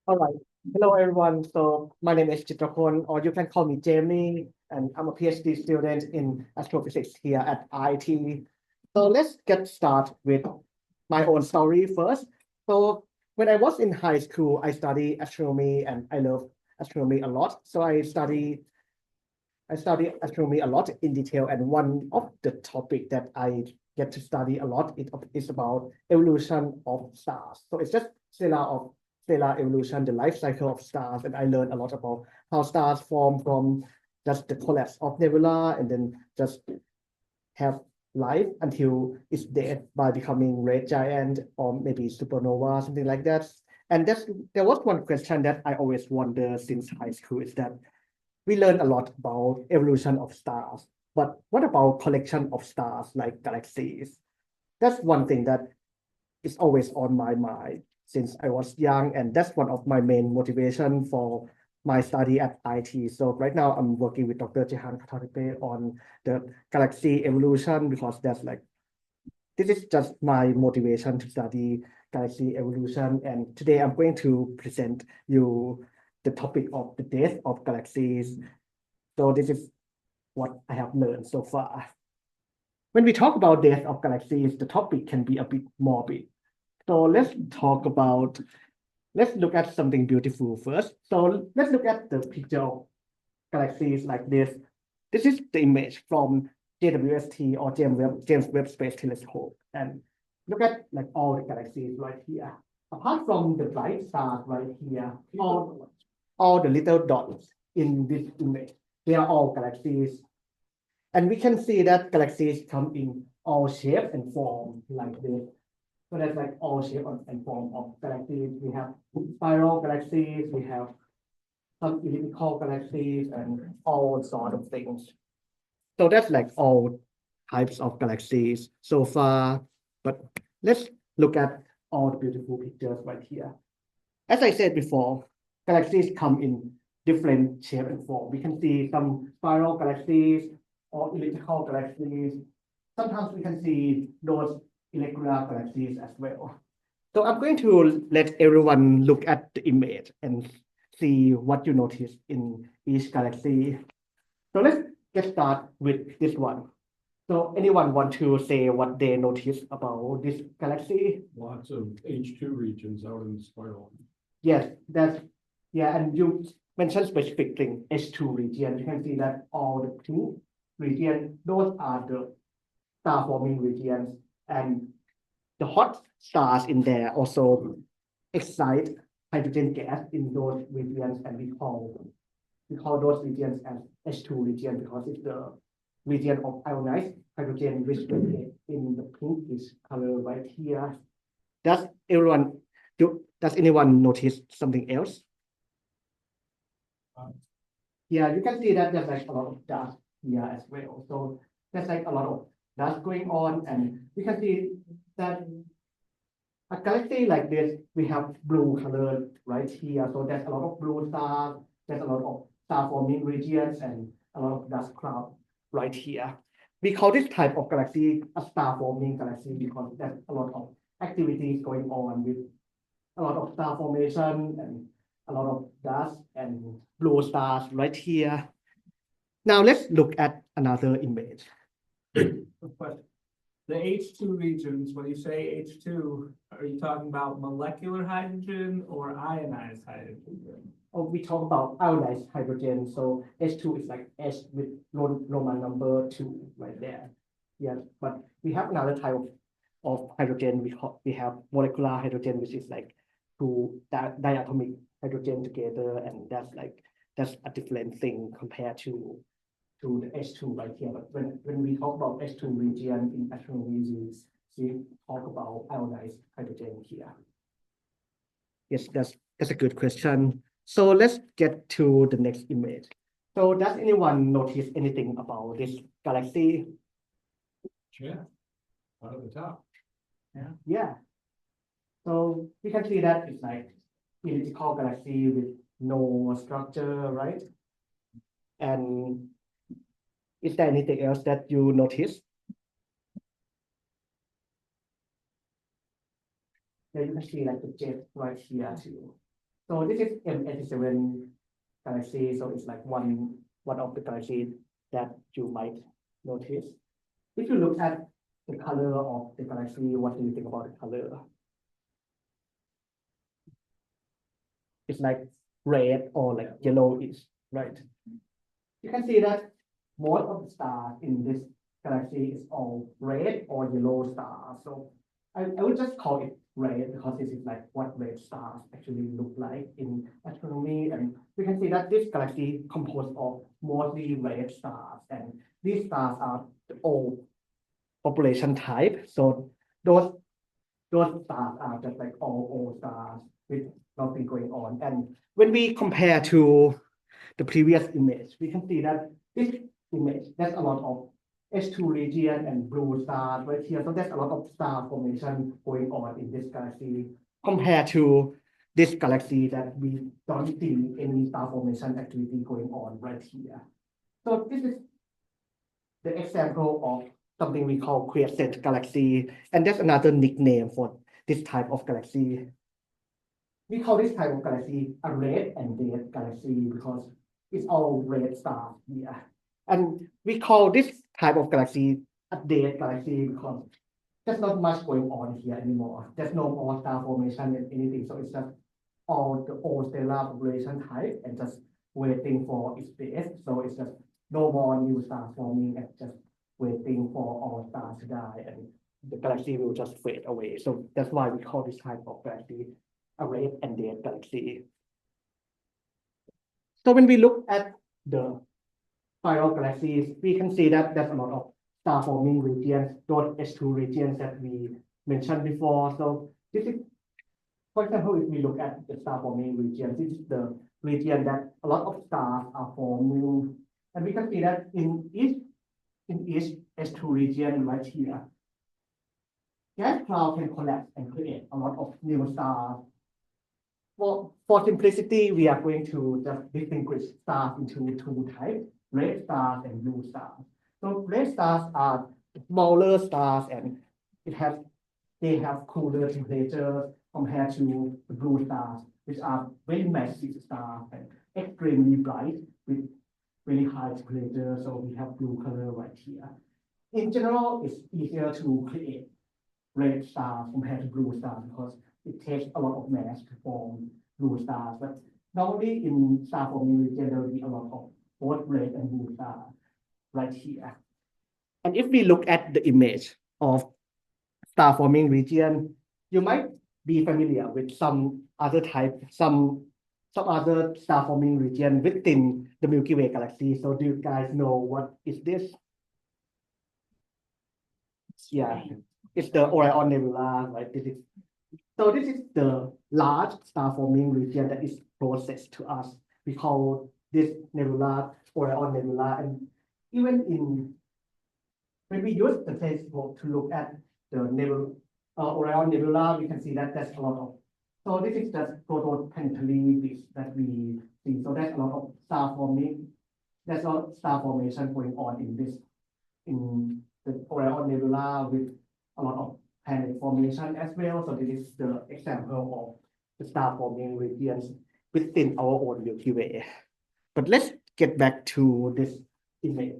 All right. Hello, everyone. So my name is Jitrapon, or you can call me Jamie, and I'm a PhD student in astrophysics here at IIT. So let's get started with my own story first. So when I was in high school, I studied astronomy, and I love astronomy a lot. So I study astronomy a lot in detail, and one of the topic that I get to study a lot is about evolution of stars. So it's just stellar evolution, the life cycle of stars, and I learned a lot about how stars form from just the collapse of nebula and then just have life until it's dead by becoming red giant or maybe supernova, something like that. And there was one question that I always wonder since high school is that we learn a lot about evolution of stars, but what about collection of stars like galaxies? That's one thing that is always on my mind since I was young, and that's one of my main motivation for my study at IT. So right now I'm working with Dr. Jehan Khataripe on the galaxy evolution because this is just my motivation to study galaxy evolution. And today I'm going to present you the topic of the death of galaxies. So this is what I have learned so far. When we talk about death of galaxies, the topic can be a bit morbid. So let's look at something beautiful first. So let's look at the picture of galaxies like this. This is the image from JWST or James Webb Space Telescope. And look at like all the galaxies right here. Apart from the bright stars right here, all the little dots in this image, they are all galaxies. And we can see that galaxies come in all shape and form like this. So that's like all shape and form of galaxies. We have spiral galaxies, we have some elliptical galaxies, and all sort of things. So that's like all types of galaxies so far. But let's look at all the beautiful pictures right here. As I said before, galaxies come in different shape and form. We can see some spiral galaxies or elliptical galaxies. Sometimes we can see those irregular galaxies as well. So I'm going to let everyone look at the image and see what you notice in each galaxy. So let's get started with this one. So anyone want to say what they noticed about this galaxy? Lots of H2 regions out in the spiral. Yes, and you mentioned specific thing, H2 region. You can see that all the pink region, those are the star forming regions, and the hot stars in there also excite hydrogen gas in those regions, and we call those regions as H2 region because it's the region of ionized hydrogen which is in the pinkish color right here. Does everyone does anyone notice something else? Yeah, you can see that there's like a lot of dust here as well. So there's like a lot of dust going on, and you can see that a galaxy like this, we have blue color right here. So there's a lot of blue stars, there's a lot of star forming regions, and a lot of dust cloud right here. We call this type of galaxy a star forming galaxy because there's a lot of activities going on with a lot of star formation and a lot of dust and blue stars right here. Now let's look at another image. But the H2 regions, when you say H2, are you talking about molecular hydrogen or ionized hydrogen? Oh, we talk about ionized hydrogen. So H2 is like H with Roman number 2 right there. Yes, but we have another type of hydrogen. We have molecular hydrogen, which is like two diatomic hydrogen together, and that's a different thing compared to the H2 right here. But when we talk about H2 region in astronomy, we talk about ionized hydrogen here. Yes, that's a good question. So let's get to the next image. So does anyone notice anything about this galaxy? Yeah, out of the top. Yeah. So we can see that it's like elliptical galaxy with no structure, right? And is there anything else that you notice? Yeah, you can see like the jet right here too. So this is M87 galaxy. So it's like one of the galaxies that you might notice. If you look at the color of the galaxy, what do you think about the color? It's like red or like yellowish, right? You can see that most of the stars in this galaxy is all red or yellow stars. So I would just call it red because this is like what red stars actually look like in astronomy. And we can see that this galaxy composed of mostly red stars, and these stars are the old population type. So those stars are just like all old stars with nothing going on. And when we compare to the previous image, we can see that this image, there's a lot of H2 region and blue stars right here. So there's a lot of star formation going on in this galaxy compared to this galaxy that we don't see any star formation activity going on right here. So this is the example of something we call quiescent galaxy, and that's another nickname for this type of galaxy. We call this type of galaxy a red and dead galaxy because it's all red stars here. And we call this type of galaxy a dead galaxy because there's not much going on here anymore. There's no more star formation and anything. So it's just all the old stellar population type and just waiting for its death. So it's just no more new stars forming and just waiting for all stars to die, and the galaxy will just fade away. So that's why we call this type of galaxy a red and dead galaxy. So when we look at the spiral galaxies, we can see that there's a lot of star forming regions, those H2 regions that we mentioned before. So this is, for example, if we look at the star forming region, this is the region that a lot of stars are forming. And we can see that in each H2 region right here, gas cloud can collapse and create a lot of new stars. For simplicity, we are going to just distinguish stars into two types, red stars and blue stars. So red stars are smaller stars, and they have cooler temperatures compared to the blue stars, which are very massive stars and extremely bright with very high temperature. So we have blue color right here. In general, it's easier to create red stars compared to blue stars because it takes a lot of mass to form blue stars. But normally in star forming region, there will be a lot of both red and blue stars right here. And if we look at the image of star forming region, you might be familiar with some other type, some other star forming region within the Milky Way galaxy. So do you guys know what is this? Yeah, it's the Orion Nebula, right? This is the large star forming region that is closest to us. We call this nebula Orion Nebula, and even when we use the telescope to look at the nebula, Orion Nebula, we can see that there's a lot of. So this is just protoplanetary disk that we see. So there's a lot of star forming. There's a lot of star formation going on in the Orion Nebula with a lot of planet formation as well. So this is the example of the star forming regions within our own Milky Way. But let's get back to this image.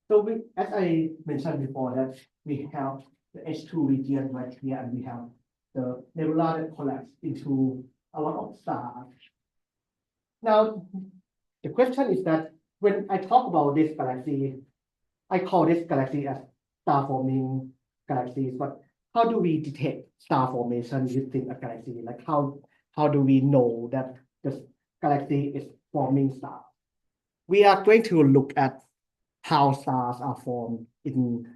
So as I mentioned before, that we have the H2 region right here, and we have the nebula that collapsed into a lot of stars. Now, the question is that when I talk about this galaxy, I call this galaxy as star forming galaxies, but how do we detect star formation within a galaxy? Like how do we know that the galaxy is forming stars? We are going to look at how stars are formed in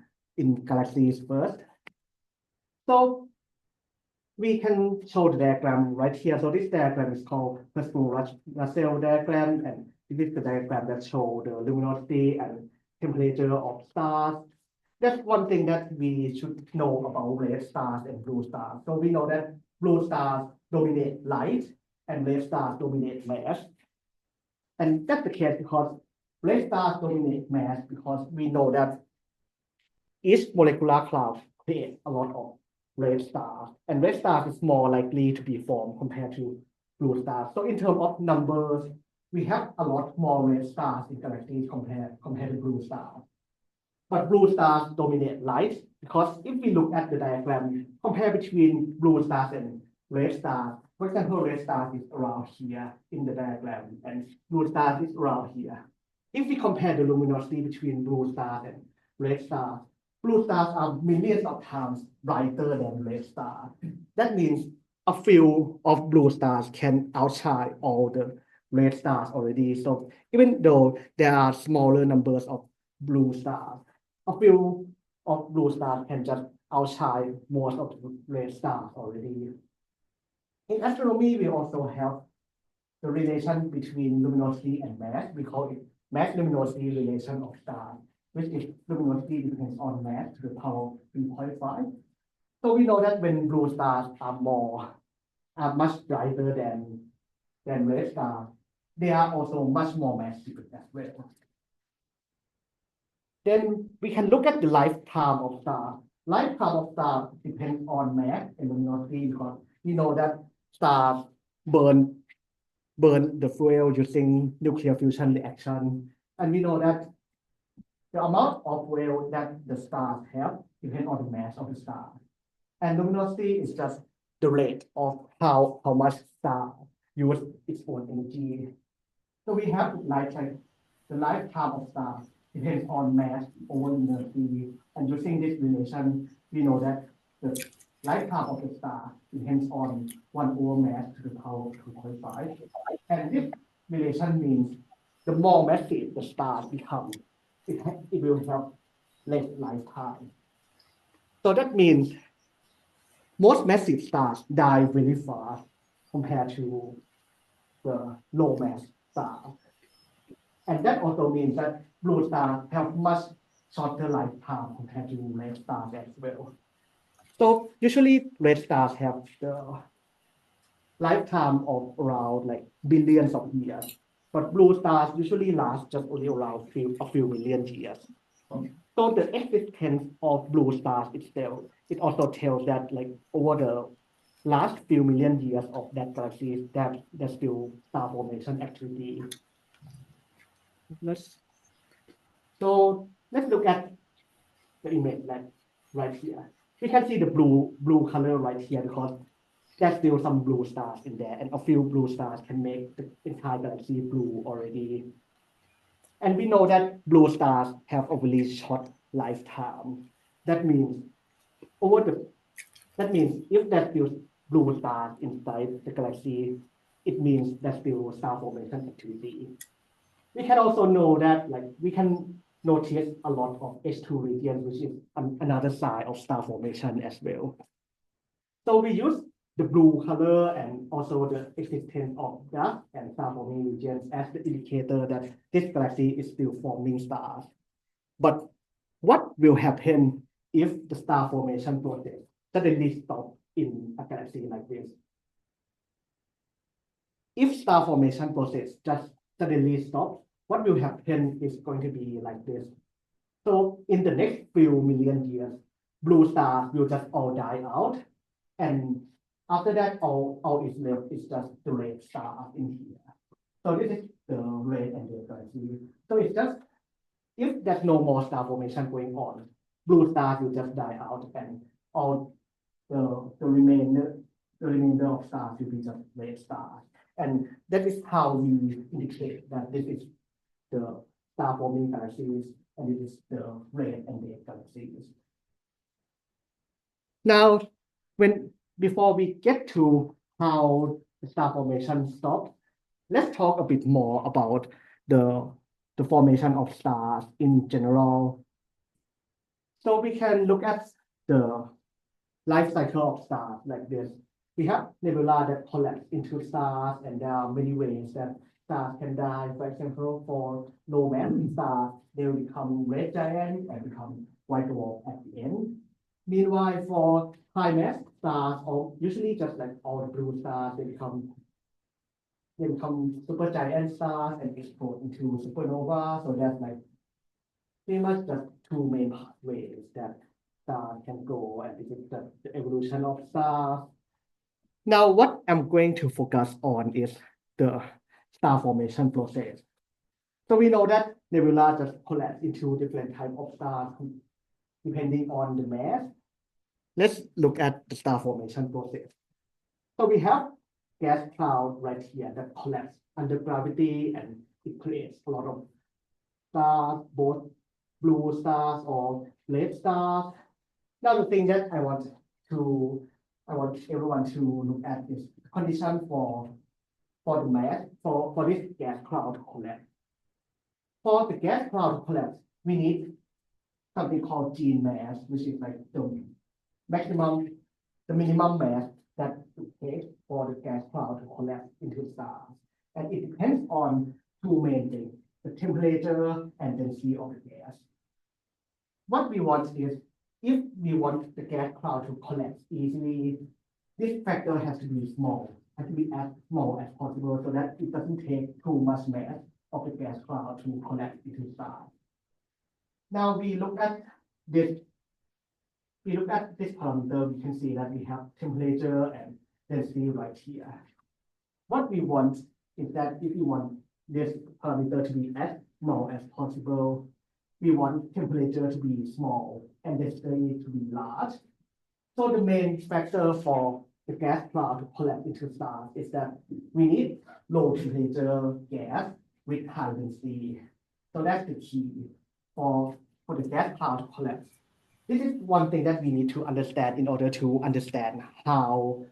galaxies first. So we can show the diagram right here. So this diagram is called Russell diagram, and this is the diagram that shows the luminosity and temperature of stars. That's one thing that we should know about red stars and blue stars. So we know that blue stars dominate light and red stars dominate mass. And that's the case because red stars dominate mass because we know that each molecular cloud creates a lot of red stars, and red stars is more likely to be formed compared to blue stars. So in terms of numbers, we have a lot more red stars in galaxies compared to blue stars. But blue stars dominate light because if we look at the diagram, compare between blue stars and red stars. For example, red stars is around here in the diagram, and blue stars is around here. If we compare the luminosity between blue stars and red stars, blue stars are millions of times brighter than red stars. That means a few of blue stars can outshine all the red stars already. So even though there are smaller numbers of blue stars, a few of blue stars can just outshine most of the red stars already. In astronomy, we also have the relation between luminosity and mass. We call it mass luminosity relation of stars, which is luminosity depends on mass to the power 3.5. So we know that when blue stars are much brighter than red stars, they are also much more massive as well. Then we can look at the lifetime of stars. Lifetime of stars depends on mass and luminosity because we know that stars burn the fuel using nuclear fusion reaction. And we know that the amount of fuel that the stars have depends on the mass of the star. And luminosity is just the rate of how much star use its own energy. So we have the lifetime of stars depends on mass over luminosity. And using this relation, we know that the lifetime of the star depends on 1 over mass to the power 2.5. And this relation means the more massive the stars become, it will have less lifetime. So that means most massive stars die very fast compared to the low mass stars. And that also means that blue stars have much shorter lifetime compared to red stars as well. So usually red stars have the lifetime of around like billions of years, but blue stars usually last just only around a few million years. So the existence of blue stars itself, it also tells that like over the last few million years of that galaxy, there's still star formation activity. So let's look at the image like right here. We can see the blue color right here because there's still some blue stars in there, and a few blue stars can make the entire galaxy blue already. And we know that blue stars have a really short lifetime. That means if there's still blue stars inside the galaxy, it means there's still star formation activity. We can also know that we can notice a lot of H2 regions, which is another sign of star formation as well. So we use the blue color and also the existence of dust and star forming regions as the indicator that this galaxy is still forming stars. But what will happen if the star formation process suddenly stops in a galaxy like this? If star formation process just suddenly stops, what will happen is going to be like this. So in the next few million years, blue stars will just all die out, and after that, all is left is just the red stars in here. So this is the red and the galaxy. So it's just if there's no more star formation going on, blue stars will just die out, and all the remainder of stars will be just red stars. And that is how we indicate that this is the star forming galaxies, and it is the red and red galaxies. Now, before we get to how the star formation stops, let's talk a bit more about the formation of stars in general. So we can look at the life cycle of stars like this. We have nebula that collapse into stars, and there are many ways that stars can die. For example, for low mass stars, they will become red giant and become white dwarf at the end. Meanwhile, for high mass stars, or usually just like all the blue stars, they become supergiant stars and explode into supernova. So that's like pretty much just two main ways that stars can go, and this is the evolution of stars. Now, what I'm going to focus on is the star formation process. So we know that nebula just collapse into different type of stars depending on the mass. Let's look at the star formation process. So we have gas cloud right here that collapse under gravity, and it creates a lot of stars, both blue stars or red stars. Now the thing that I want everyone to look at is condition for the mass for this gas cloud to collapse. For the gas cloud to collapse, we need something called gene mass, which is like the minimum mass that it takes for the gas cloud to collapse into stars. And it depends on two main things, the temperature and density of the gas. What we want is, if we want the gas cloud to collapse easily, this factor has to be small, has to be as small as possible so that it doesn't take too much mass of the gas cloud to collapse into stars. Now we look at this parameter, we can see that we have temperature and density right here. What we want is that if you want this parameter to be as small as possible, we want temperature to be small and density to be large. So the main factor for the gas cloud to collapse into stars is that we need low temperature gas with high density. So that's the key for the gas cloud to collapse. This is one thing that we need to understand in order to understand how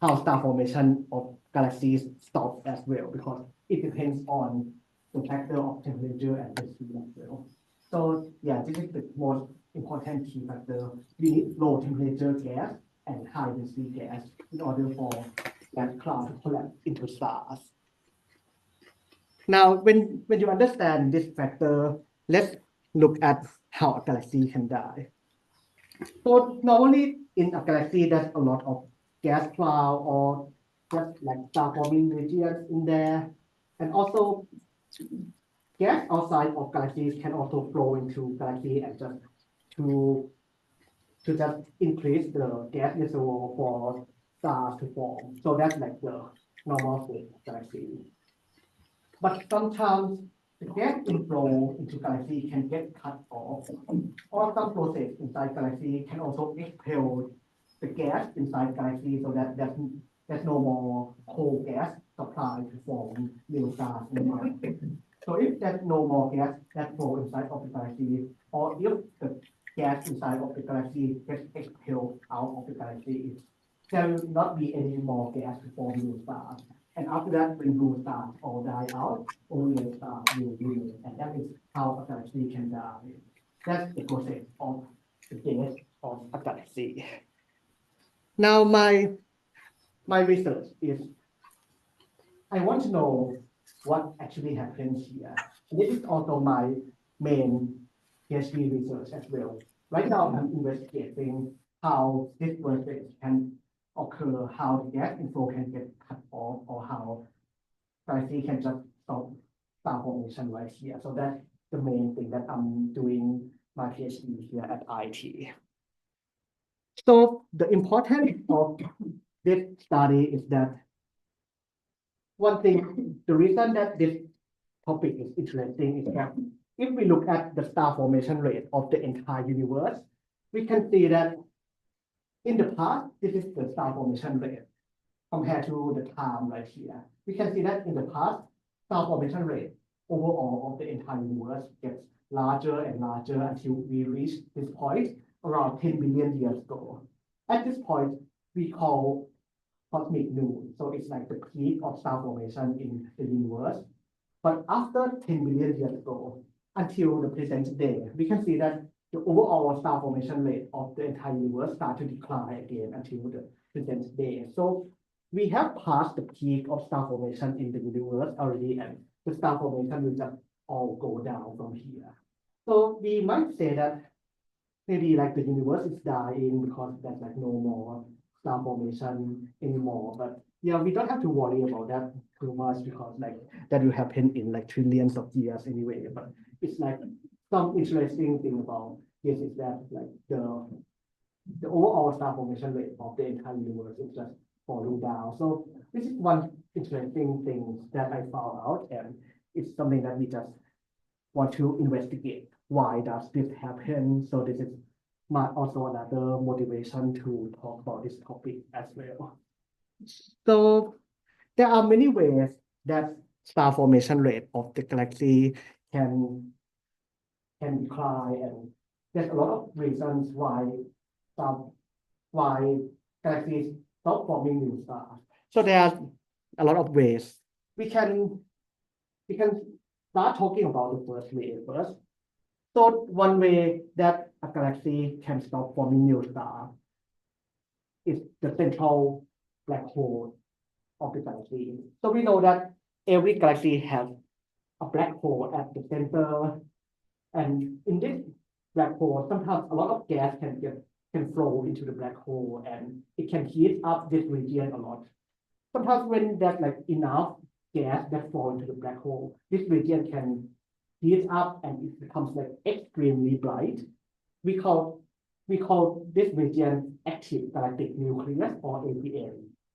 star formation of galaxies stops as well, because it depends on the factor of temperature and density as well. So yeah, this is the most important key factor. We need low temperature gas and high density gas in order for gas cloud to collapse into stars. Now, when you understand this factor, let's look at how a galaxy can die. So normally in a galaxy, there's a lot of gas cloud or just like star forming regions in there. And also gas outside of galaxies can also flow into galaxy and just to just increase the gas reservoir for stars to form. So that's like the normal state of galaxy. But sometimes the gas inflow into galaxy can get cut off, or some process inside galaxy can also expel the gas inside galaxy so that there's no more cold gas supply to form new stars in the galaxy. So if there's no more gas that flow inside of the galaxy, or if the gas inside of the galaxy gets expelled out of the galaxy, there will not be any more gas to form new stars. And after that, when blue stars all die out, only red stars will remain. And that is how a galaxy can die. That's the process of the death of a galaxy. Now, my research is, I want to know what actually happens here. And this is also my main PhD research as well. Right now, I'm investigating how this process can occur, how the gas inflow can get cut off, or how galaxy can just stop star formation right here. So that's the main thing that I'm doing my PhD here at IT. So the importance of this study is that one thing, the reason that this topic is interesting is that if we look at the star formation rate of the entire universe, we can see that in the past, this is the star formation rate compared to the time right here. We can see that in the past, star formation rate overall of the entire universe gets larger and larger until we reach this point around 10 billion years ago. At this point, we call cosmic noon. So it's like the peak of star formation in the universe. But after 10 billion years ago, until the present day, we can see that the overall star formation rate of the entire universe start to decline again until the present day. So we have passed the peak of star formation in the universe already, and the star formation will just all go down from here. So we might say that maybe like the universe is dying because there's like no more star formation anymore. But yeah, we don't have to worry about that too much because like that will happen in like trillions of years anyway. But it's like some interesting thing about this is that like the overall star formation rate of the entire universe is just falling down. So this is one interesting thing that I found out, and it's something that we just want to investigate. Why does this happen? So this is also another motivation to talk about this topic as well. So there are many ways that star formation rate of the galaxy can decline, and there's a lot of reasons why galaxies stop forming new stars. So there are a lot of ways. We can start talking about the first way first. So one way that a galaxy can stop forming new stars is the central black hole of the galaxy. So we know that every galaxy has a black hole at the center, and in this black hole, sometimes a lot of gas can flow into the black hole, and it can heat up this region a lot. Sometimes when there's like enough gas that flow into the black hole, this region can heat up and it becomes like extremely bright. We call this region active galactic nucleus, or APN.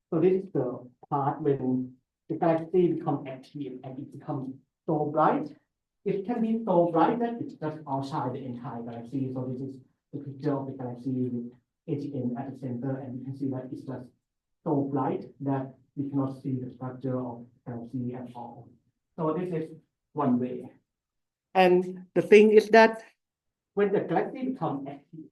So this is the part when the galaxy becomes active and it becomes so bright. It can be so bright that it's just outside the entire galaxy. So this is the picture of the galaxy with AGN at the center, and you can see that it's just so bright that we cannot see the structure of the galaxy at all. So this is one way. And the thing is that when the galaxy becomes active,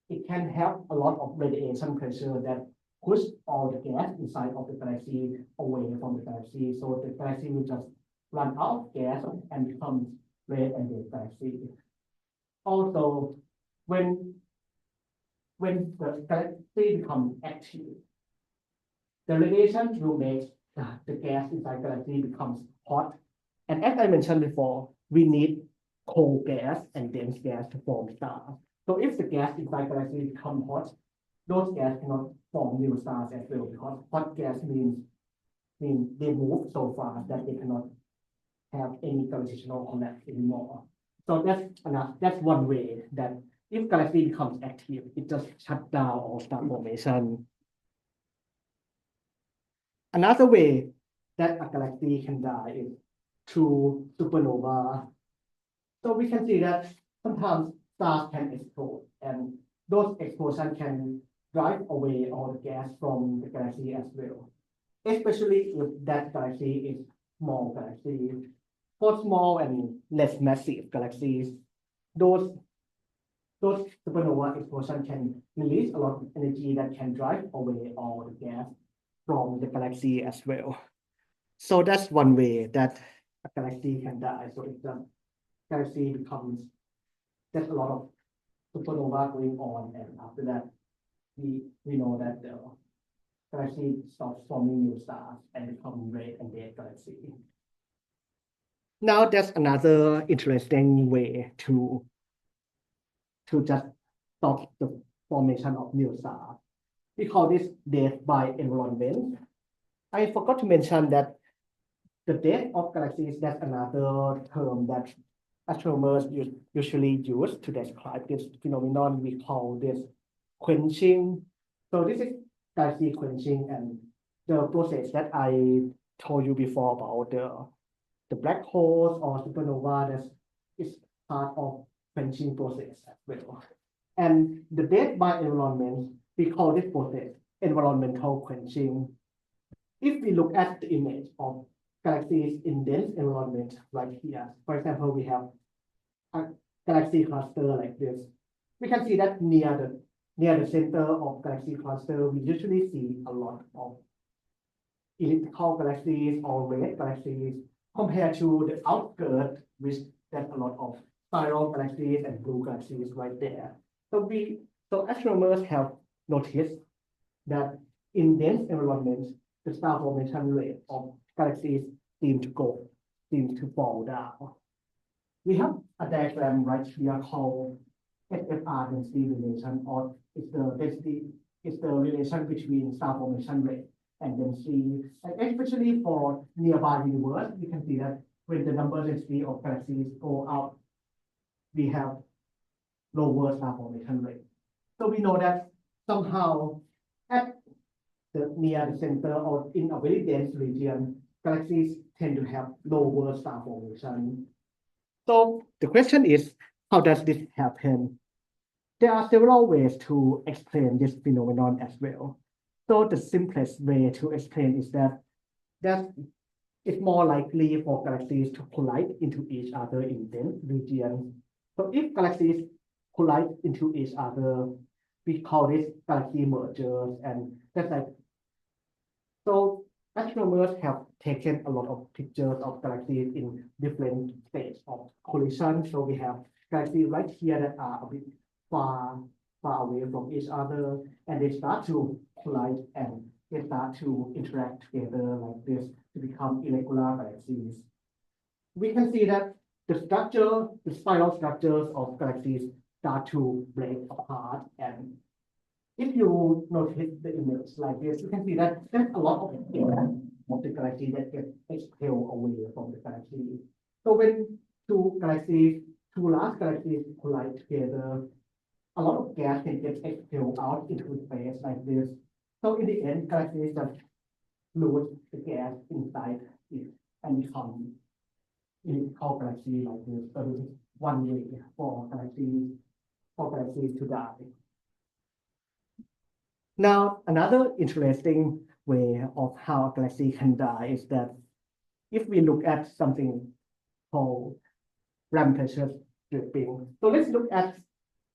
it can have a lot of radiation pressure that push all the gas inside of the galaxy away from the galaxy. So the galaxy will just run out of gas and becomes red and dead galaxy. Also, when the galaxy becomes active, the radiation will make the gas inside the galaxy becomes hot. And as I mentioned before, we need cold gas and dense gas to form stars. So if the gas inside the galaxy becomes hot, those gas cannot form new stars as well, because hot gas means they move so fast that they cannot have any gravitational collapse anymore. So that's one way that if galaxy becomes active, it just shuts down all star formation. Another way that a galaxy can die is through supernova. So we can see that sometimes stars can explode, and those explosions can drive away all the gas from the galaxy as well, especially if that galaxy is small galaxy. For small and less massive galaxies, those supernova explosions can release a lot of energy that can drive away all the gas from the galaxy as well. So that's one way that a galaxy can die. So if the galaxy becomes, there's a lot of supernova going on, and after that, we know that the galaxy stops forming new stars and become red and dead galaxy. Now that's another interesting way to just stop the formation of new stars. We call this death by environment. I forgot to mention that the death of galaxies, that's another term that astronomers usually use to describe this phenomenon. We call this quenching. So this is galaxy quenching, and the process that I told you before about the black holes or supernova, that is part of quenching process as well. And the death by environment, we call this process environmental quenching. If we look at the image of galaxies in dense environment right here, for example, we have a galaxy cluster like this. We can see that near the center of galaxy cluster, we usually see a lot of elliptical galaxies or red galaxies compared to the outskirts, which there's a lot of spiral galaxies and blue galaxies right there. So astronomers have noticed that in dense environments, the star formation rate of galaxies seems to fall down. We have a diagram right here called SFR density relation, or it's the relation between star formation rate and density. And especially for nearby universe, we can see that when the number density of galaxies go up, we have lower star formation rate. So we know that somehow at near the center or in a very dense region, galaxies tend to have lower star formation. So the question is, how does this happen? There are several ways to explain this phenomenon as well. So the simplest way to explain is that it's more likely for galaxies to collide into each other in dense regions. So if galaxies collide into each other, we call this galaxy mergers, and that's like, so astronomers have taken a lot of pictures of galaxies in different states of collision. So we have galaxies right here that are a bit far away from each other, and they start to collide and they start to interact together like this to become irregular galaxies. We can see that the spiral structures of galaxies start to break apart. And if you notice the image like this, you can see that there's a lot of the galaxy that get expelled away from the galaxy. So when two large galaxies collide together, a lot of gas can get expelled out into space like this. So in the end, galaxies just lose the gas inside it and become elliptical galaxy like this. So this is one way for galaxies to die. Now, another interesting way of how a galaxy can die is that if we look at something called Lertprasertpon stripping. So let's look at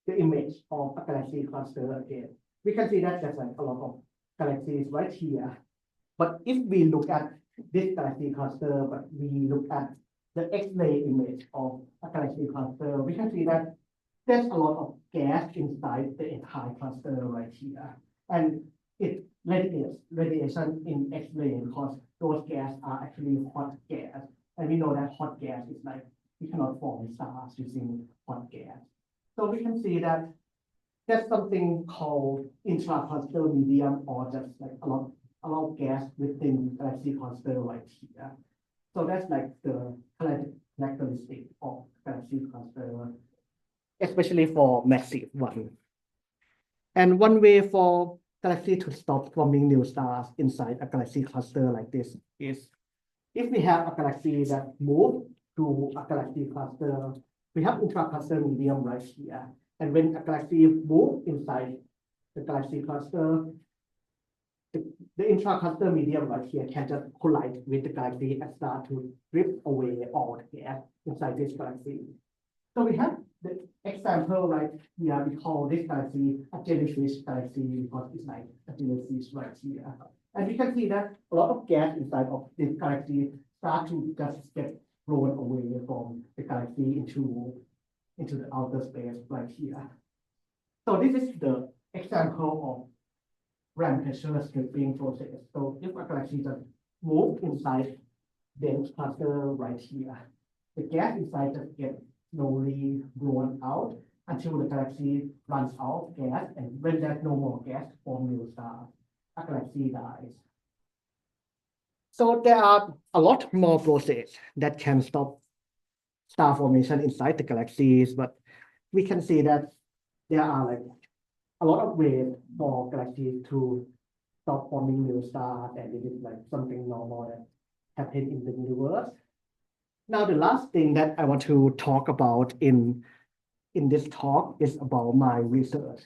the image of a galaxy cluster again. We can see that there's like a lot of galaxies right here. But if we look at this galaxy cluster, but we look at the X-ray image of a galaxy cluster, we can see that there's a lot of gas inside the entire cluster right here. And it radiates radiation in X-ray because those gas are actually hot gas. And we know that hot gas is like, we cannot form stars using hot gas. So we can see that there's something called intra-cluster medium, or just like a lot of gas within the galaxy cluster right here. So that's like the characteristic of galaxy cluster, especially for massive one. And one way for galaxy to stop forming new stars inside a galaxy cluster like this is if we have a galaxy that moves to a galaxy cluster, we have intra-cluster medium right here. And when a galaxy moves inside the galaxy cluster, the intra-cluster medium right here can just collide with the galaxy and start to rip away all the gas inside this galaxy. So we have the example right here. We call this galaxy a jellyfish galaxy because it's like a jellyfish right here. And we can see that a lot of gas inside of this galaxy start to just get blown away from the galaxy into the outer space right here. So this is the example of Lertprasertpon stripping process. So if a galaxy just moves inside dense cluster right here, the gas inside just gets slowly blown out until the galaxy runs out of gas, and when there's no more gas to form new stars, a galaxy dies. So there are a lot more processes that can stop star formation inside the galaxies, but we can see that there are like a lot of ways for galaxies to stop forming new stars, and it is like something normal that happens in the universe. Now, the last thing that I want to talk about in this talk is about my research.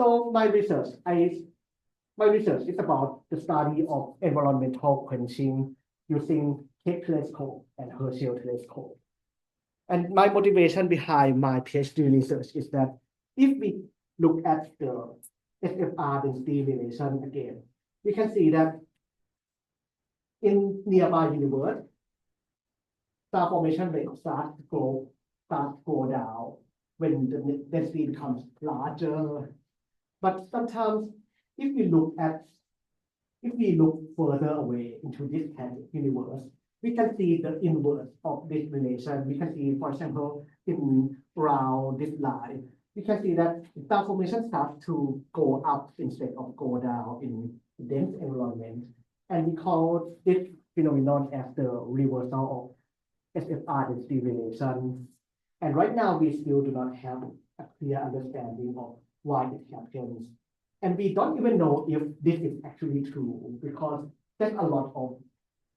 So my research is about the study of environmental quenching using Keck telescope and Herschel telescope. And my motivation behind my PhD research is that if we look at the SFR density relation again, we can see that in nearby universe, star formation rate starts to go down when the density becomes larger. But sometimes if we look further away into this universe, we can see the inverse of this relation. We can see, for example, in around this line, we can see that star formation starts to go up instead of go down in dense environment. And we call this phenomenon as the reversal of SFR density relation. And right now, we still do not have a clear understanding of why it happens. And we don't even know if this is actually true because there's a lot of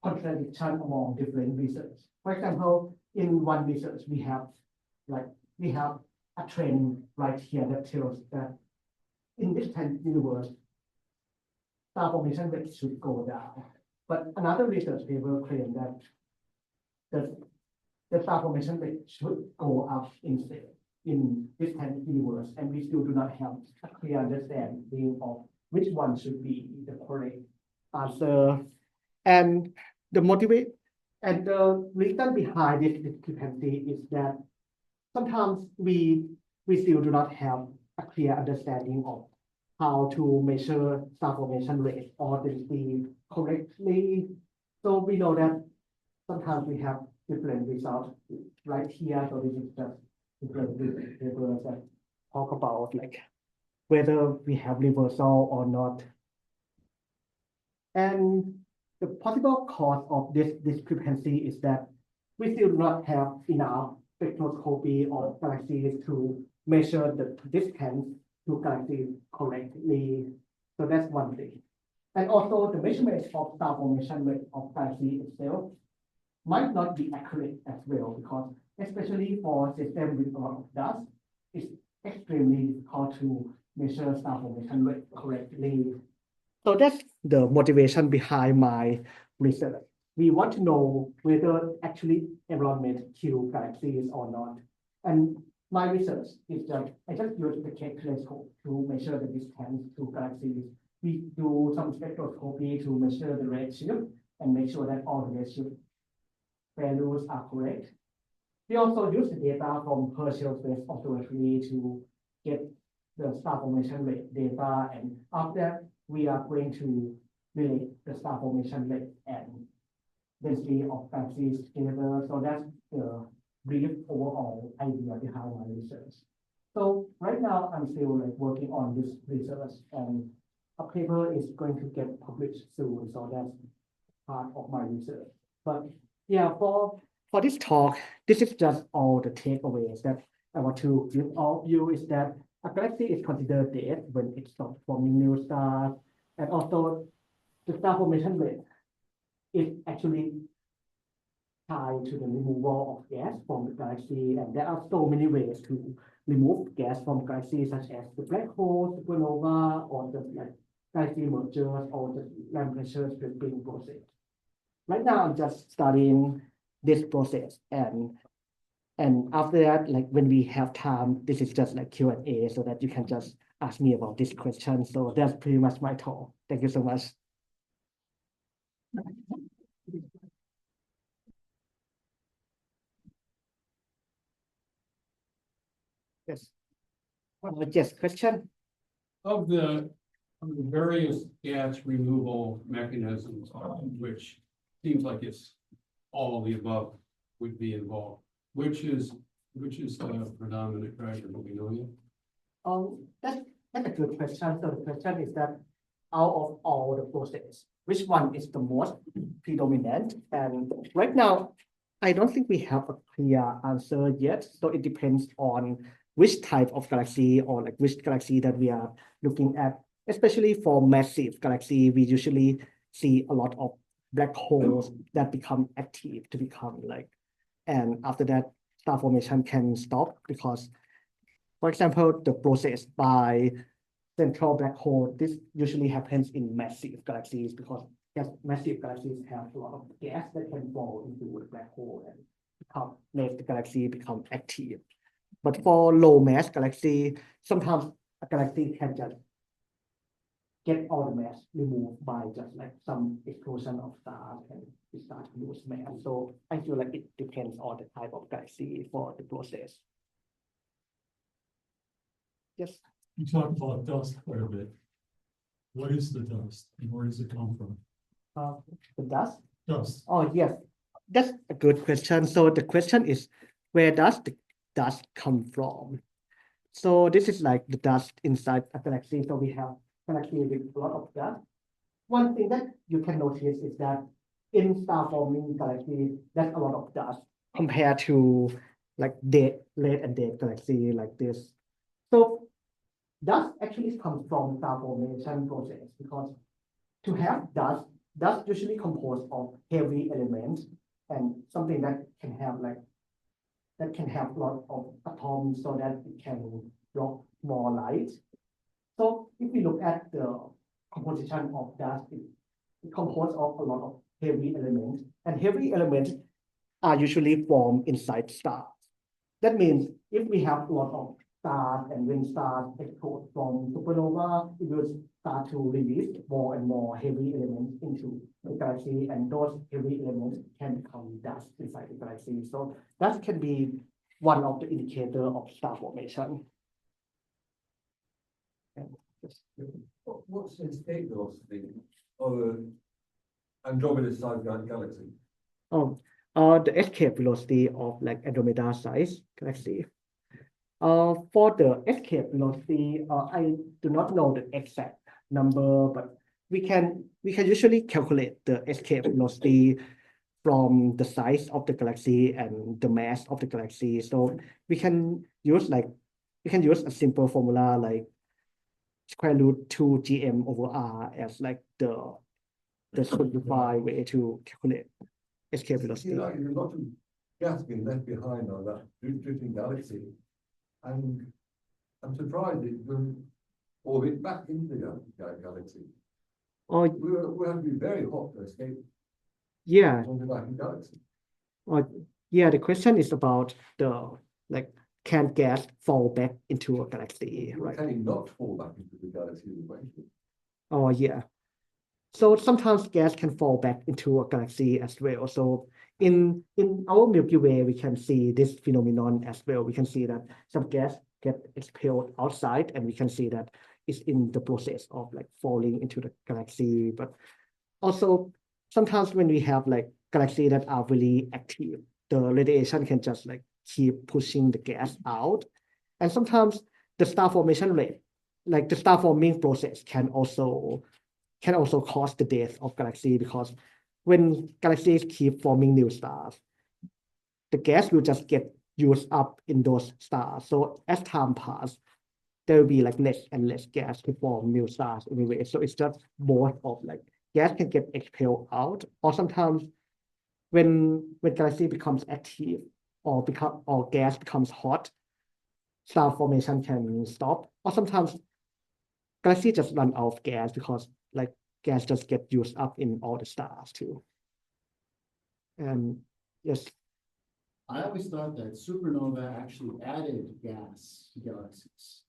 contradiction among different research. For example, in one research, we have a trend right here that tells that in this universe, star formation rate should go down. But another research paper claimed that the star formation rate should go up instead in this universe, and we still do not have a clear understanding of which one should be the correct answer. And the reason behind this discrepancy is that sometimes we still do not have a clear understanding of how to measure star formation rate or density correctly. So we know that sometimes we have different results right here. So this is just different papers that talk about like whether we have reversal or not. And the possible cause of this discrepancy is that we still do not have enough spectroscopy of galaxies to measure the distance to galaxies correctly. So that's one thing. And also the measurement of star formation rate of galaxy itself might not be accurate as well, because especially for systems with a lot of dust, it's extremely difficult to measure star formation rate correctly. So that's the motivation behind my research. We want to know whether actually environment kills galaxies or not. And my research is that I just use the Keck telescope to measure the distance to galaxies. We do some spectroscopy to measure the redshift and make sure that all the redshift values are correct. We also use the data from Herschel Space Observatory to get the star formation rate data, and after that, we are going to relate the star formation rate and density of galaxies together. So that's the brief overall idea behind my research. So right now, I'm still working on this research, and a paper is going to get published soon. So that's part of my research. But yeah, for this talk, this is just all the takeaways that I want to give all of you, is that a galaxy is considered dead when it stops forming new stars, and also the star formation rate is actually tied to the removal of gas from the galaxy, and there are so many ways to remove gas from galaxies, such as the black hole, supernova, or the galaxy mergers, or the Lertprasertpon stripping process. Right now, I'm just studying this process, and after that, when we have time, this is just Q&A, so that you can just ask me about this question. So that's pretty much my talk. Thank you so much. Yes. Yes, question? Of the various gas removal mechanisms, which seems like it's all of the above would be involved, which is the predominant driver? Do we know yet? That's a good question. So the question is that out of all the processes, which one is the most predominant? And right now, I don't think we have a clear answer yet. So it depends on which type of galaxy, or which galaxy that we are looking at. Especially for massive galaxy, we usually see a lot of black holes that become active to become and after that, star formation can stop because, for example, the process by central black hole, this usually happens in massive galaxies because massive galaxies have a lot of gas that can fall into the black hole and make the galaxy become active. But for low mass galaxy, sometimes a galaxy can just get all the mass removed by just some explosion of stars, and it starts to lose mass. So I feel it depends on the type of galaxy for the process. Yes. You talked about dust quite a bit. What is the dust and where does it come from? The dust? Dust. Oh, yes. That's a good question. So the question is, where does the dust come from? So this is the dust inside a galaxy. So we have galaxy with a lot of dust. One thing that you can notice is that in star forming galaxies, there's a lot of dust compared to dead and dead galaxy like this. So dust actually comes from star formation process because to have dust usually composed of heavy elements and something that can have a lot of atoms so that it can block more light. So if we look at the composition of dust, it composed of a lot of heavy elements, and heavy elements are usually formed inside stars. That means if we have a lot of stars and when stars explode from supernova, it will start to release more and more heavy elements into the galaxy, and those heavy elements can become dust inside the galaxy. So that can be one of the indicators of star formation. What's the escape velocity of an Andromeda-sized galaxy? The escape velocity of like Andromeda size galaxy. For the escape velocity, I do not know the exact number, but we can usually calculate the escape velocity from the size of the galaxy and the mass of the galaxy. So we can use a simple formula like square root 2 gm over r as like the simplified way to calculate escape velocity. There's a lot of gas being left behind on that drifting galaxy, and I'm surprised it will orbit back into the galaxy. Oh, We have to be very hot to escape yeah. from the back of the galaxy. Yeah, the question is about can gas fall back into a galaxy, right? Can it not fall back into the galaxy eventually? Oh, yeah. So sometimes gas can fall back into a galaxy as well. So in our Milky Way, we can see this phenomenon as well. We can see that some gas get expelled outside, and we can see that it's in the process of like falling into the galaxy. But also sometimes when we have like galaxies that are really active, the radiation can just like keep pushing the gas out. And sometimes the star formation rate, like the star forming process can also cause the death of galaxy, because when galaxies keep forming new stars, the gas will just get used up in those stars. So as time passes, there will be like less and less gas to form new stars anyway. So it's just both of like gas can get expelled out, or sometimes when galaxy becomes active or gas becomes hot, star formation can stop, or sometimes galaxy just run out of gas because like gas just get used up in all the stars too. And yes. I always thought that supernova actually added gas to galaxies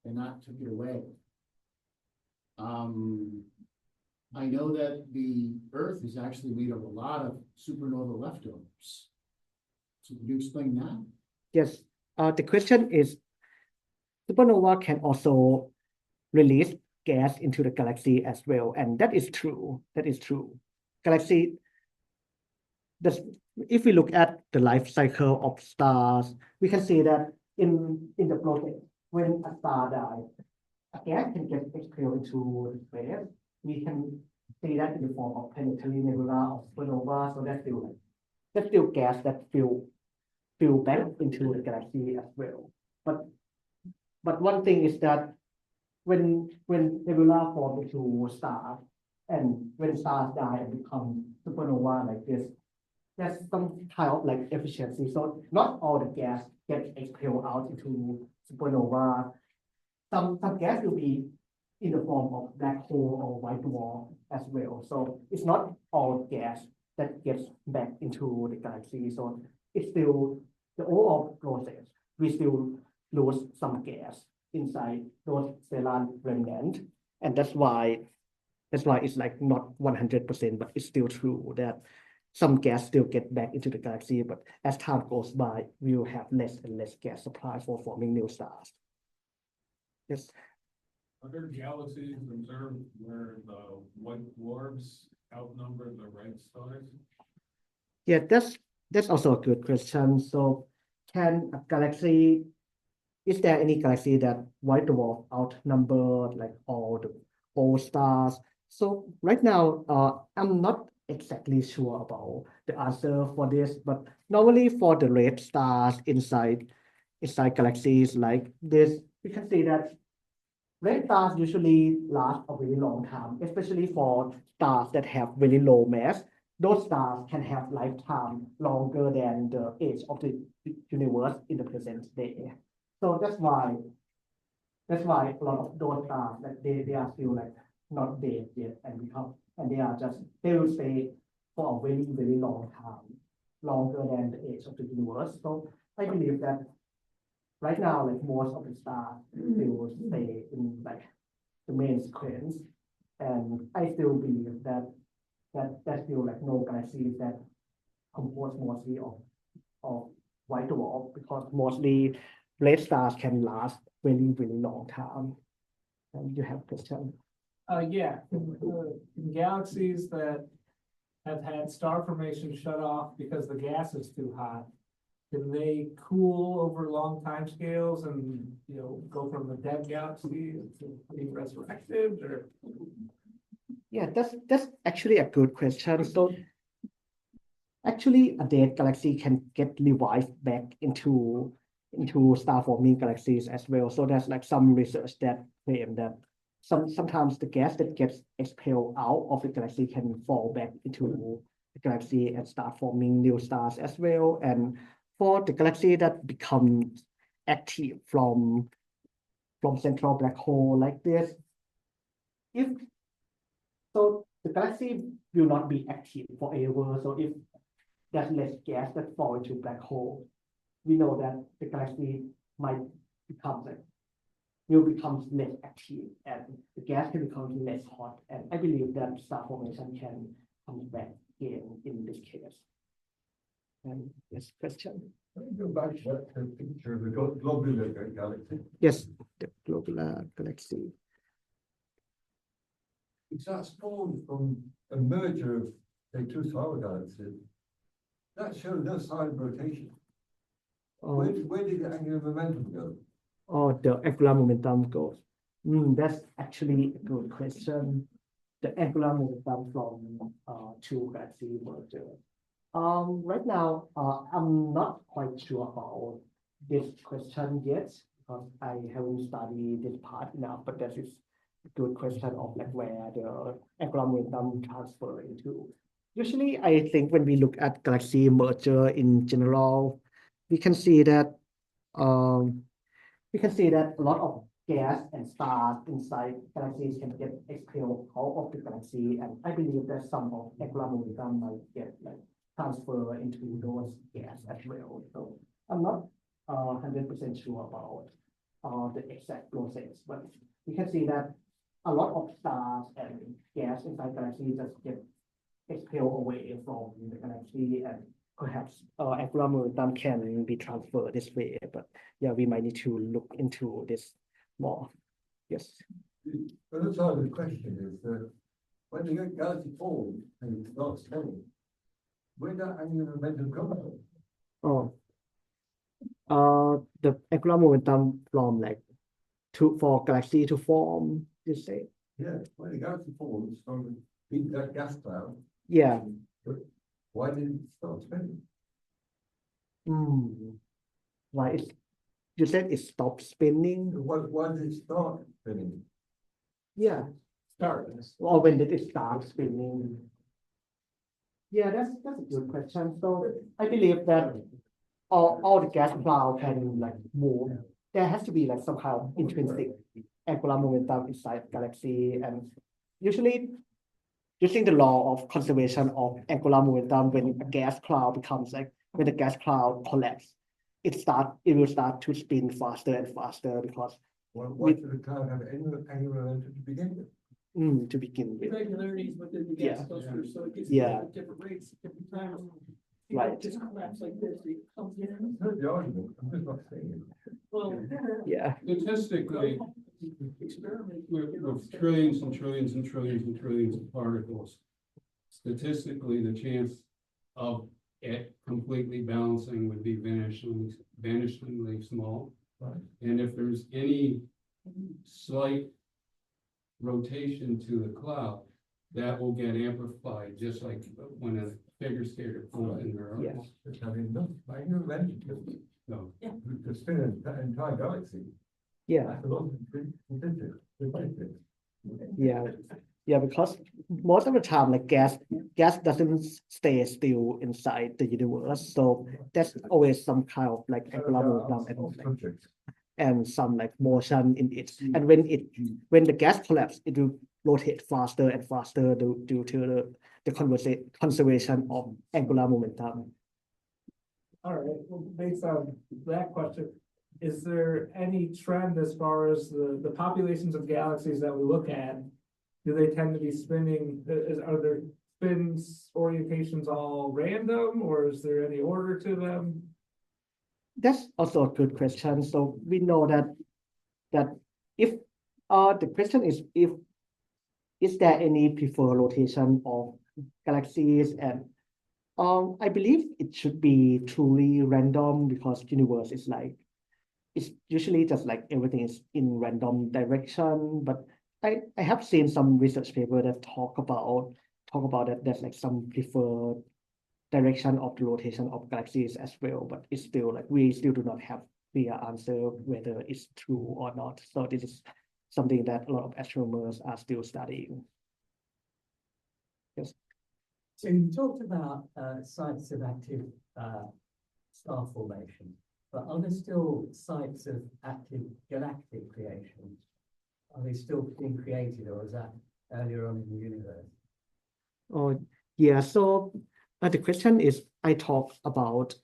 and not took it away. I know that the Earth is actually made of a lot of supernova leftovers. So could you explain that? Yes. The question is, supernova can also release gas into the galaxy as well, and that is true. That is true. Galaxy. If we look at the life cycle of stars, we can see that in the process, when a star dies, a gas can get expelled into space. We can see that in the form of planetary nebula or supernova. So that's still gas that fill back into the galaxy as well. But one thing is that when nebula form into stars, and when stars die and become supernova like this, there's some kind of like efficiency. So not all the gas gets expelled out into supernova. Some gas will be in the form of black hole or white dwarf as well. So it's not all gas that gets back into the galaxy. So it's still the overall process. We still lose some gas inside those stellar remnants, and that's why it's like not 100%, but it's still true that some gas still get back into the galaxy, but as time goes by, we will have less and less gas supply for forming new stars. Yes. Are there galaxies observed where the white dwarfs outnumber the red stars? Yeah, that's also a good question. So is there any galaxy that white dwarf outnumber like all the old stars? So right now, I'm not exactly sure about the answer for this, but normally for the red stars inside galaxies like this, we can see that red stars usually last a very long time, especially for stars that have very low mass. Those stars can have lifetime longer than the age of the universe in the present day. So that's why a lot of those stars that they are still like not dead yet and they will stay for a very, very long time, longer than the age of the universe. So I believe that right now, like most of the stars still stay in like the main sequence. And I still believe that there's still like no galaxies that composed mostly of white dwarf, because mostly red stars can last very, very long time. And you have a question? Yeah, in galaxies that have had star formation shut off because the gas is too hot, can they cool over long time scales and, you know, go from a dead galaxy to being resurrected, or? Yeah, that's actually a good question. So actually, a dead galaxy can get revived back into star forming galaxies as well. So there's like some research that claim that sometimes the gas that gets expelled out of the galaxy can fall back into the galaxy and start forming new stars as well. And for the galaxy that becomes active from central black hole like this, if so the galaxy will not be active forever. So if there's less gas that fall into black hole, we know that the galaxy might become will become less active and the gas can become less hot. And I believe that star formation can come back again in this case. And yes, question. Let me go back to that picture of the globular galaxy. Yes, the globular galaxy. It's that spawned from a merger of, say, two solar galaxies. That shows no sign of rotation. Where did the angular momentum go? Or the angular momentum goes? That's actually a good question. The angular momentum from two galaxy merger. Right now, I'm not quite sure about this question yet because I haven't studied this part enough. But that is a good question of like where the angular momentum transfer into. Usually, I think when we look at galaxy merger in general, we can see that a lot of gas and stars inside galaxies can get expelled out of the galaxy, and I believe that some of angular momentum might get like transfer into those gas as well. So I'm not 100% sure about the exact process, but we can see that a lot of stars and gas inside galaxies just get expelled away from the galaxy, and perhaps angular momentum can be transferred this way. But yeah, we might need to look into this more. Yes. The other side of the question is that when the galaxy forms and it starts spinning, where that angular momentum come from? The angular momentum from like for galaxy to form, you say? Yeah, when the galaxy forms from that gas cloud. Yeah. But why didn't it start spinning? Why you said it stopped spinning? Why did it start spinning? Yeah. Or when did it start spinning? Yeah, that's a good question. So I believe that all the gas cloud can like move. There has to be like some kind of intrinsic angular momentum inside galaxy, and usually using the law of conservation of angular momentum, when a gas cloud becomes like when the gas cloud collapses, it will start to spin faster and faster because Why should the cloud have angular momentum to begin with? to begin with. Irregularities within the Yeah. gas cluster, so it gets Yeah. at different rates, at different times. Right. Just collapse like this, it comes in. That's the argument. I'm just not saying it. Well, Yeah. Statistically, experiment. with trillions and trillions and trillions and trillions of particles, statistically, the chance of it completely balancing would be vanishingly small. Right. And if there's any slight rotation to the cloud, that will get amplified, just like when a figure skater pulls in their Yeah. arms. Just having enough angular momentum No, to spin an entire galaxy. Yeah, Ridiculous. yeah, because most of the time, like gas doesn't stay still inside the universe, so there's always some kind of like angular momentum and some like motion in it. And when the gas collapse, it will rotate faster and faster due to the conservation of angular momentum. All right, well, based on that question, is there any trend as far as the populations of galaxies that we look at? Do they tend to be spinning, are their spins orientations all random, or is there any order to them? That's also a good question. So we know that if the question is is there any preferred rotation of galaxies, and I believe it should be truly random because universe is like it's usually just like everything is in random direction. But I have seen some research paper that talk about that there's like some preferred direction of the rotation of galaxies as well, but it's still like we still do not have clear answer whether it's true or not. So this is something that a lot of astronomers are still studying. Yes. So you talked about sites of active star formation, but are there still sites of active galactic creation? Are they still being created, or is that earlier on in the universe? Oh, yeah. So the question is, I talked about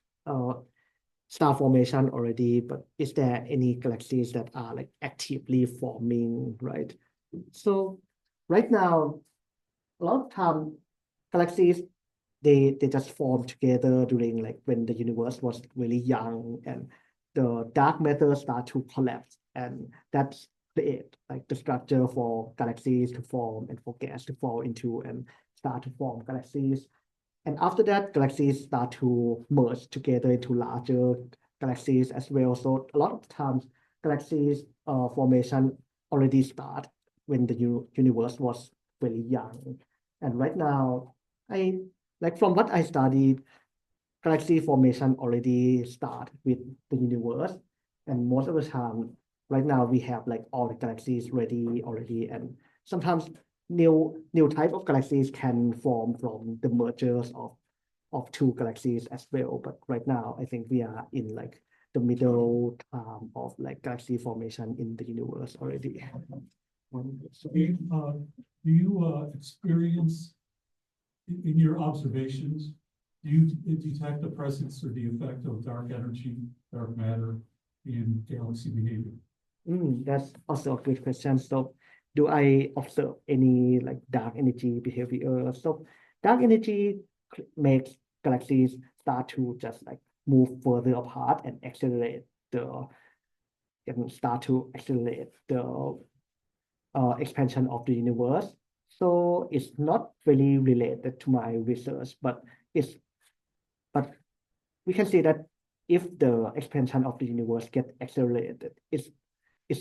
star formation already, but is there any galaxies that are like actively forming, right? So right now, a lot of time galaxies they just form together during like when the universe was really young and the dark matter start to collapse, and that's create like the structure for galaxies to form and for gas to fall into and start to form galaxies. And after that, galaxies start to merge together into larger galaxies as well. So a lot of times, galaxies formation already start when the universe was very young. And right now, I like from what I studied, galaxy formation already start with the universe. And most of the time, right now we have like all the galaxies ready already. And sometimes new type of galaxies can form from the mergers of two galaxies as well. But right now, I think we are in like the middle of like galaxy formation in the universe already. Do you experience in your observations, do you detect the presence or the effect of dark energy, dark matter in galaxy behavior? That's also a good question. So do I observe any like dark energy behavior? So dark energy makes galaxies start to just like move further apart and start to accelerate the expansion of the universe. So it's not really related to my research, but we can see that if the expansion of the universe get accelerated, it's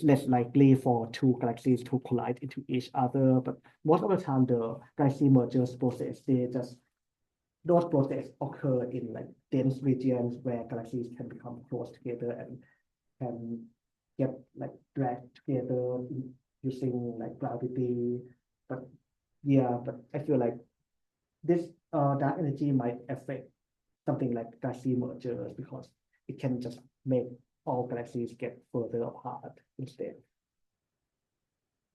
less likely for two galaxies to collide into each other. But most of the time, the galaxy mergers process, those processes occur in like dense regions where galaxies can become close together and can get like dragged together using like gravity. But yeah, but I feel like this dark energy might affect something like galaxy mergers because it can just make all galaxies get further apart instead.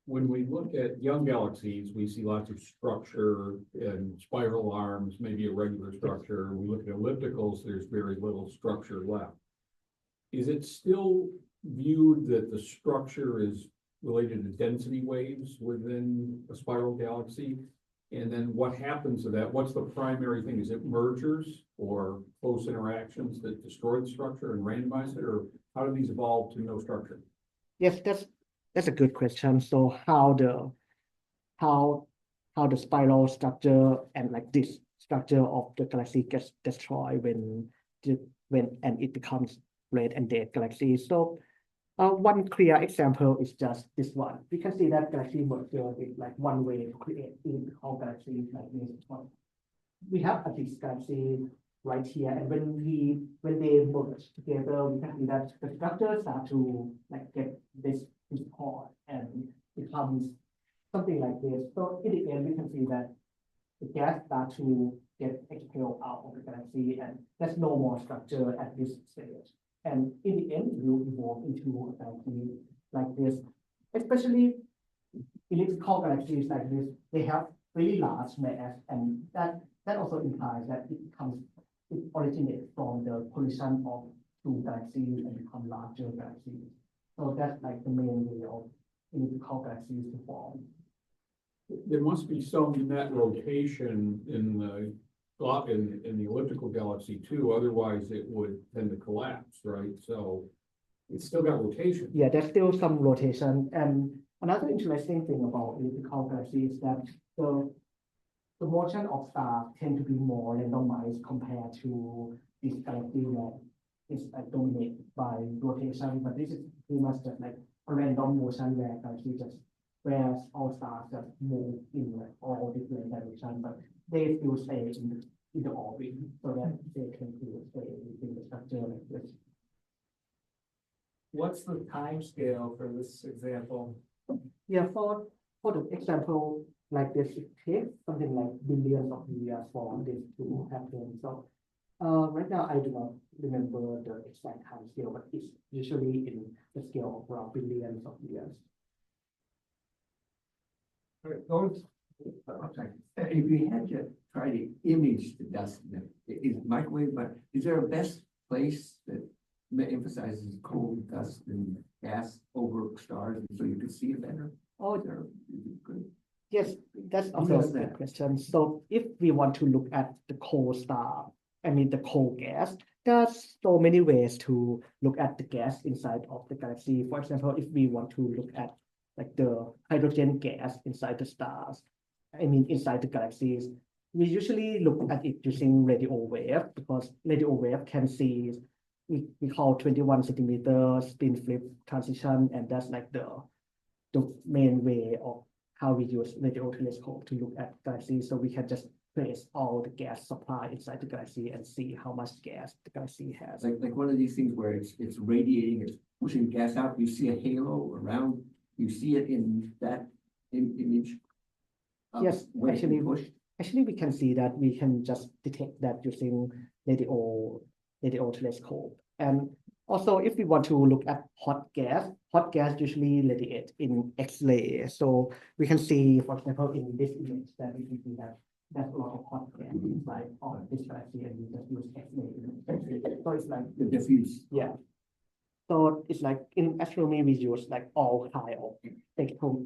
When we look at young galaxies, we see lots of structure and spiral arms, maybe a regular structure. We look at ellipticals, there's very little structure left. Is it still viewed that the structure is related to density waves within a spiral galaxy? And then what happens to that? What's the primary thing? Is it mergers or close interactions that destroy the structure and randomize it? Or how do these evolve to no structure? Yes, that's a good question. So how the spiral structure and like this structure of the galaxy gets destroyed when it becomes red and dead galaxy. So one clear example is just this one. We can see that galaxy merger is like one way to create in all galaxies like this one. We have a this galaxy right here. And when they merge together, we can see that the structure start to like get this part and becomes something like this. So in the end, we can see that the gas start to get expelled out of the galaxy, and there's no more structure at this stage. And in the end, it will evolve into a galaxy like this. Especially elliptical galaxies like this, they have really large mass, and that also implies that it originates from the collision of two galaxies and become larger galaxies. So that's like the main way of elliptical galaxies to form. There must be some net rotation in the in the elliptical galaxy too, otherwise it would tend to collapse, right? So it's still got rotation. Yeah, there's still some rotation. And another interesting thing about elliptical galaxy is that the motion of stars tend to be more randomized compared to this galaxy that is like dominated by rotation. But this is pretty much just like a random motion where galaxy just whereas all stars just move in like all different directions, but they still stay in the orbit so that they can still stay within the structure like this. What's the time scale for this example? Yeah, for the example like this, it takes something like billions of years for this to happen. So right now I do not remember the exact time scale, but it's usually in the scale of around billions of years. If you had to try to image the dust, is microwave, but is there a best place that emphasizes cold dust and gas over stars so you could see it better? Oh, Is there good? yes, that's also a does good that? question. So if we want to look at the cold star, I mean the cold gas, there's so many ways to look at the gas inside of the galaxy. For example, if we want to look at like the hydrogen gas inside the stars, I mean inside the galaxies, we usually look at it using radio wave because radio wave can see we call 21 centimeter spin flip transition, and that's like the main way of how we use radio telescope to look at galaxies. So we can just place all the gas supply inside the galaxy and see how much gas the galaxy has. Like one of these things where it's radiating, it's pushing gas out, you see a halo around, you see it in that image. Yes, when it's actually, pushed. actually we can see that we can just detect that using radio telescope. And also, if we want to look at hot gas usually radiate in X-ray. So we can see, for example, in this image that we can see that there's a lot of hot gas inside of this galaxy, and we just use X-ray. So it's like The diffuse. yeah. So it's like in astronomy, we use like all kind of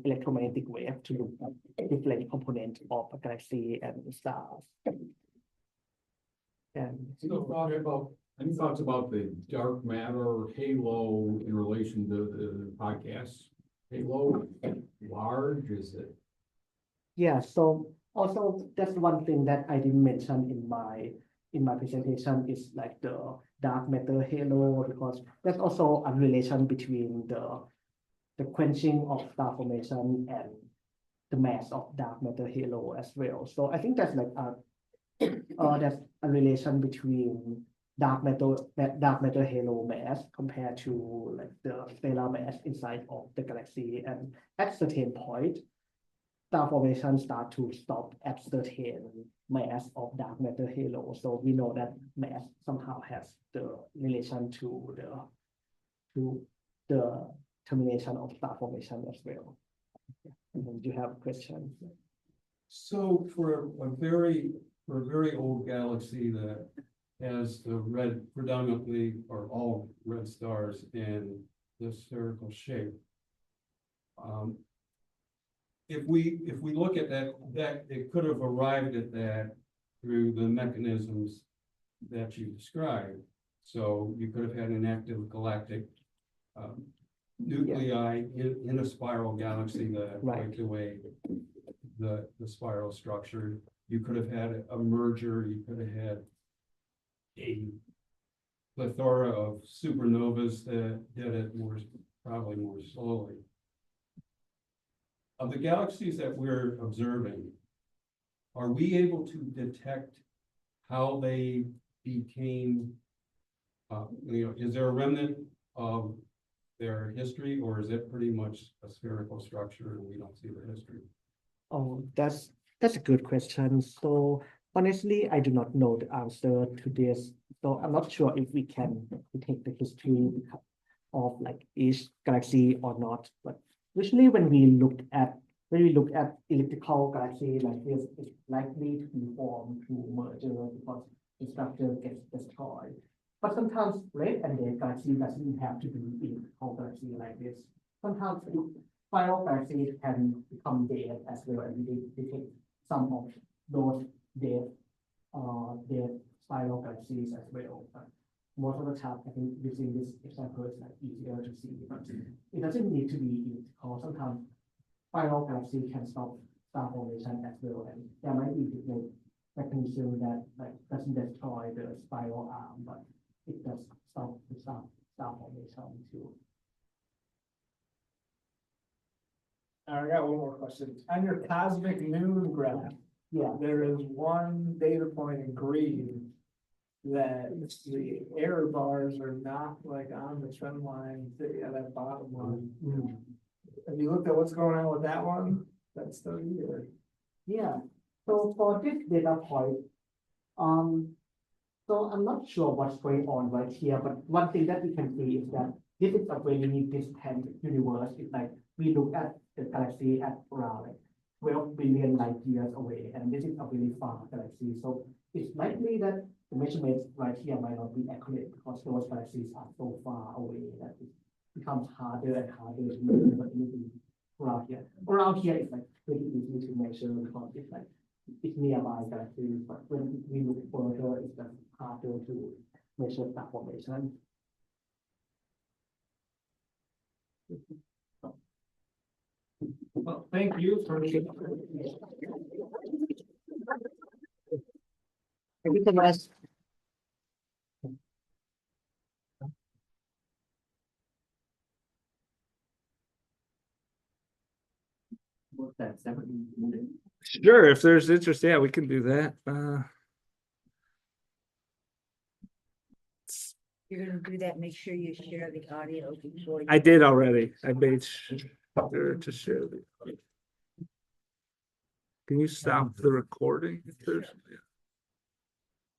electromagnetic wave to look at different components of a galaxy and stars. And Any thoughts about the dark matter halo in relation to the podcast? Halo, large, is it? yeah, so also that's one thing that I didn't mention in my presentation is like the dark matter halo, because there's also a relation between the quenching of star formation and the mass of dark matter halo as well. So I think that's like that's a relation between dark matter halo mass compared to like the stellar mass inside of the galaxy, and at certain point star formation start to stop at certain mass of dark matter halo. So we know that mass somehow has the relation to the termination of star formation as well. And then you have a question. So for a very old galaxy that has the predominantly or all red stars in this spherical shape. If we look at that it could have arrived at that through the mechanisms that you described. So you could have had an active galactic nuclei in a spiral galaxy that break away the spiral structure. You could have had a merger. You could have had a plethora of supernovas that did it probably more slowly. Of the galaxies that we're observing, are we able to detect how they became, is there a remnant of their history, or is it pretty much a spherical structure and we don't see the history? Oh, that's a good question. So honestly, I do not know the answer to this. So I'm not sure if we can take the history of like each galaxy or not. But usually when we look at elliptical galaxy like this, it's likely to be formed through merger because the structure gets destroyed. But sometimes red and dead galaxy doesn't have to be elliptical galaxy like this. Sometimes spiral galaxies can become dead as well, and we detect some of those dead spiral galaxies as well. But most of the time, I think using this example is like easier to see, but it doesn't need to be elliptical. Sometimes spiral galaxy can stop star formation as well, and there might be different mechanism that like doesn't destroy the spiral arm, but it does stop the star formation too. I got one more question. On your cosmic noon graph, Yeah, there is one data point in green that the error bars are not like on the trend line, that bottom line. Have you looked at what's going on with that one? That's still here. yeah. So for this data point, so I'm not sure what's going on right here, but one thing that we can see is that this is a very distant universe. It's like we look at the galaxy at around like 12 billion light years away, and this is a very far galaxy. So it's likely that the measurements right here might not be accurate because those galaxies are so far away that it becomes harder and harder to measure anything around here. Around here, it's like pretty easy to measure because it's nearby galaxies, but when we look further, it's just harder to measure star formation. Well, thank you for. Thank you so much. What's that, 7 minutes? Sure, if there's interest, yeah, we can do that. You're gonna do that, make sure you share the audio before. I did already. I made sure to share the. Can you stop the recording? If there's-